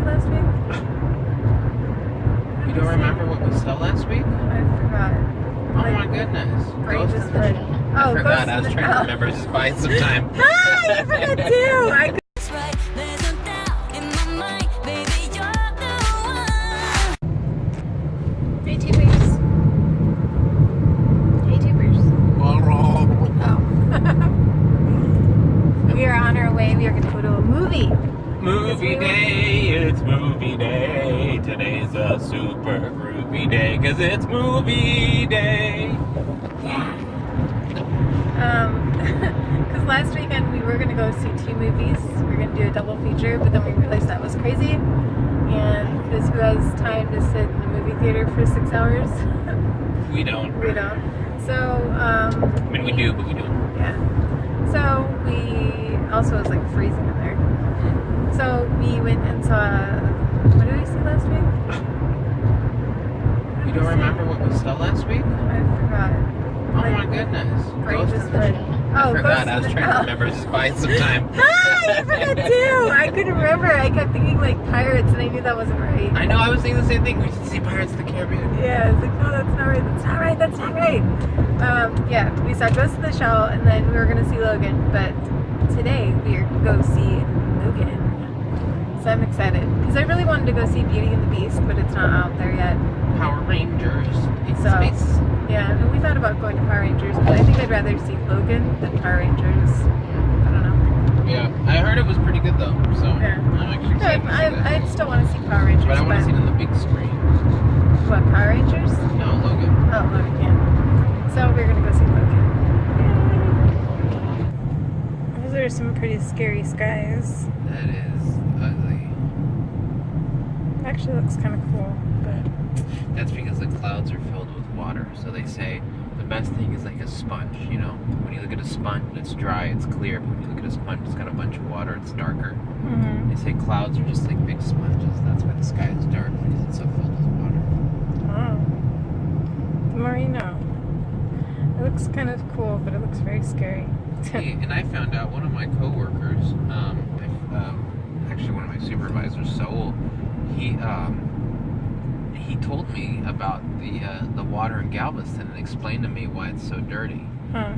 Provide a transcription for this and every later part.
last week? You don't remember what we saw last week? I forgot. Oh my goodness. Ghost in the Shell. I forgot. I was trying to remember. Just buying some time. Ah, I forgot too. Hey, tubers. Hey, tubers. Oh. We are on our way. We are going to go to a movie. Movie day, it's movie day. Today's a super groovy day, cause it's movie day. Yeah. Because last weekend we were going to go see 2 movies. We were going to do a double feature, but then we realized that was crazy. And because who has time to sit in the movie theater for 6 hours? We don't. We don't. So, I mean, we do, but we don't. yeah. So we also, it was like freezing in there. So we went and saw, what did we see last week? You don't remember what we saw last week? I forgot. Oh my goodness. Ghost in the Shell. I forgot. I was trying to remember. Just buying some time. Ah, I forgot too. I couldn't remember. I kept thinking like pirates, and I knew that wasn't right. I know. I was thinking the same thing. We should see Pirates of the Caribbean. Yeah, I was like, no, that's not right. That's not right. That's not right. Yeah, we saw Ghost in the Shell, and then we were gonna see Logan, but today we are gonna go see Logan. So I'm excited because I really wanted to go see Beauty and the Beast, but it's not out there yet. Power Rangers in So, space. yeah, and we thought about going to Power Rangers, but I think I'd rather see Logan than Power Rangers. I don't know. Yeah, I heard it was pretty good though, so Yeah. I'm actually excited to see that. I'd still want to see Power Rangers, But I want to see it on the big screen. what, Power Rangers? No, Logan. Oh, Logan, yeah. So we're gonna go see Logan. Yay. Those are some pretty scary skies. That is ugly. Actually looks kind of cool, but That's because the clouds are filled with water. So they say the best thing is like a sponge, you know? When you look at a sponge, it's dry, it's clear. But when you look at a sponge, it's got a bunch of water, it's darker. They say clouds are just like big sponges. That's why the sky is dark, because it's so filled with water. oh, the more you know. It looks kind of cool, but it looks very scary. Hey, and I found out one of my coworkers, actually one of my supervisors, Saul, he told me about the water in Galveston and explained to me why it's so dirty. Huh.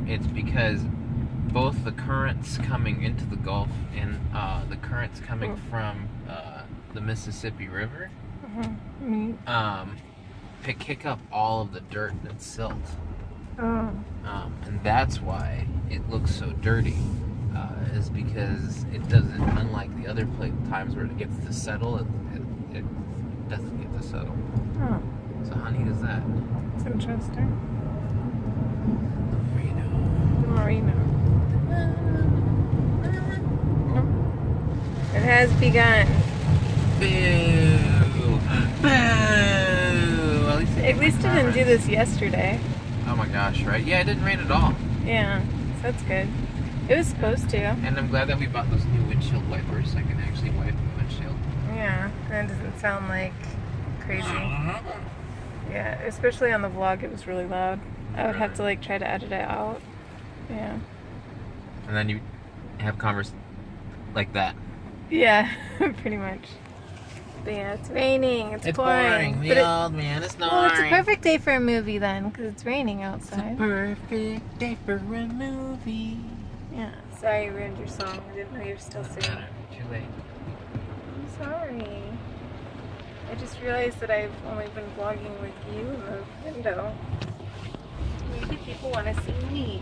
It's because both the currents coming into the Gulf and the currents coming from the Mississippi River kick up all of the dirt and silt. Oh. And that's why it looks so dirty, is because it doesn't, unlike the other times where it gets to settle, it doesn't get to settle. Oh. So how neat is that? It's interesting. The The more you know. It has begun. Boo! Boo! At least it didn't do this yesterday. Oh my gosh, right? Yeah, it didn't rain at all. Yeah, so that's good. It was supposed to. And I'm glad that we bought those new windshield wipers so I can actually wipe the windshield. Yeah, and it doesn't sound like crazy. Yeah, especially on the vlog, it was really loud. I would have to like try to edit it out. Yeah. And then you have converse like that. Yeah, pretty much. But yeah, it's raining. It's pouring. The But old man is snoring. well, it's a perfect day for a movie then, because it's raining It's a outside. perfect day for a movie. Yeah. Sorry, I ruined your song. I didn't know you were still singing. Too late. I'm sorry. I just realized that I've only been vlogging with you in the window. Maybe people want to see me.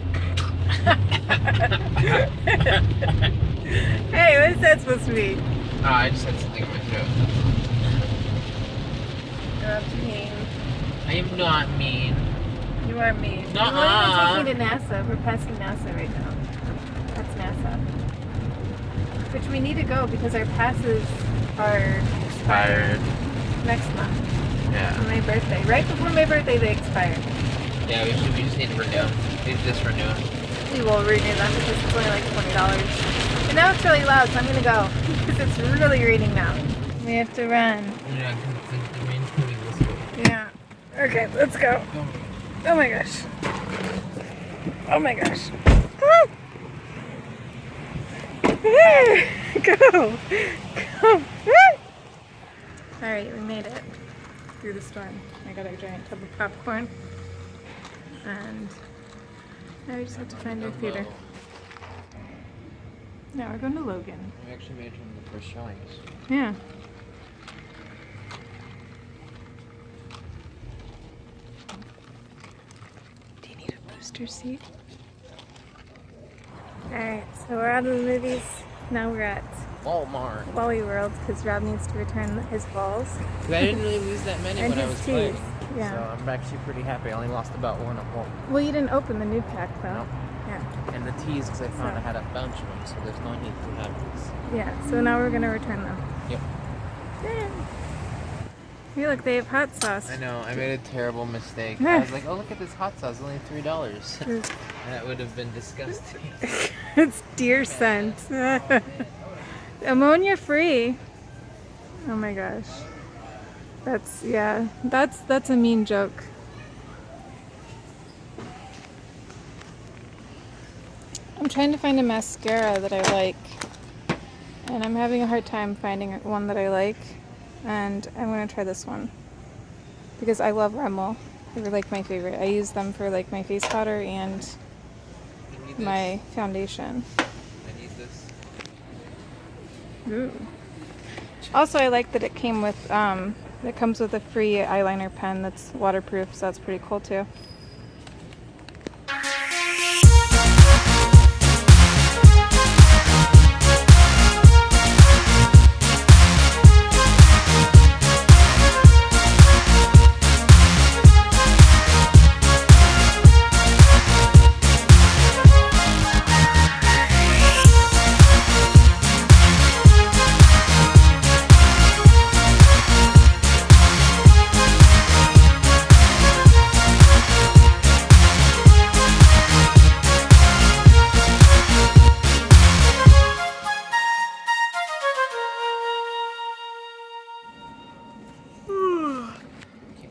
Hey, what's that supposed to be? Oh, I just had something in my throat. That's mean. I am not mean. You are mean. Nuh-uh. We're going to take me to NASA. We're passing NASA right now. That's NASA. Which we need to go because our passes are Expired. next month. Yeah. On my birthday. Right before my birthday, they expire. Yeah, we just need to renew. We just renew. We will renew them because it's only like $20. And now it's really loud, so I'm going to go. Because it's really raining now. We have to run. Yeah, the main's coming this way. Yeah. Okay, let's go. Oh my gosh. Oh my gosh. Ah! Go. Go. Ah! Alright, we made it through the storm. I got a giant tub of popcorn. And now we just have to find our theater. Now we're going to Logan. We actually made it from the first showings. Yeah. Do you need a booster seat? Alright, so we're out of the movies. Now we're at Walmart. Wally World because Rob needs to return his balls. I didn't really lose that many And when I his was teeth. playing. Yeah. So I'm actually pretty happy. I only lost about one at home. Well, you didn't open the new pack though. Nope. Yeah. And the teas, because I found So- I had a bunch of them, so there's no need to have these. Yeah, so now we're going to return them. Yep. Yeah. Hey, look, they have hot sauce. I know, I made a terrible mistake. I was like, oh, look at this hot sauce, only $3. And that would have been disgusting. It's deer scent. Ammonia free. Oh my gosh. That's a mean joke. I'm trying to find a mascara that I like. And I'm having a hard time finding one that I like. And I'm going to try this one. Because I love Rimmel. They're like my favorite. I use them for like my face powder and my foundation. I need this. Ooh. Also, I like that it came with, it comes with a free eyeliner pen that's waterproof, so that's pretty cool too.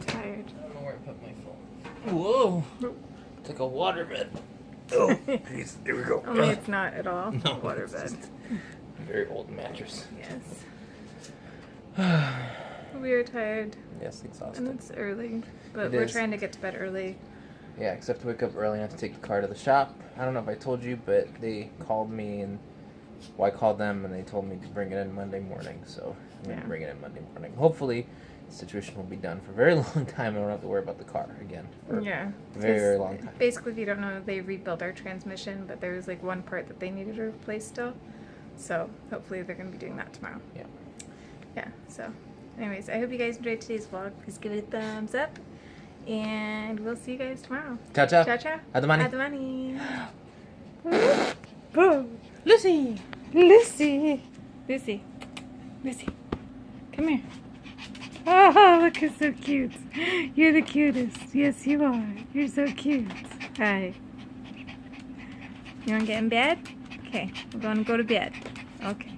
Tired. I don't know where I put my phone. Whoa! It's like a waterbed. Oh, geez. Here we go. Only it's not at all No, water it's bed. just a very old mattress. Yes. We are tired Yes, exhausted. and it's early, but It we're is. trying to get to bed early. Yeah, except to wake up early enough to take the car to the shop. I don't know if I told you, but they called me and I called them and they told me to bring it in Monday morning. So I'm going to Yeah. bring it in Monday morning. Hopefully, the situation will be done for a very long time. I don't have to worry about the car again for Yeah. a very, very long time. Basically, if you don't know, they rebuilt our transmission, but there was like one part that they needed to replace still. So hopefully they're going to be doing that tomorrow. Yeah. Yeah, so anyways, I hope you guys enjoyed today's vlog. Please give it a thumbs up. And we'll see you guys tomorrow. Ciao, ciao. Ciao, ciao. At the money. At the money. Lucy. Lucy. Lucy. Lucy. Come here. Oh, look, you're so cute. You're the cutest. Yes, you are. You're so cute. Hi. You want to get in bed? Okay, we're going to go to bed. Okay.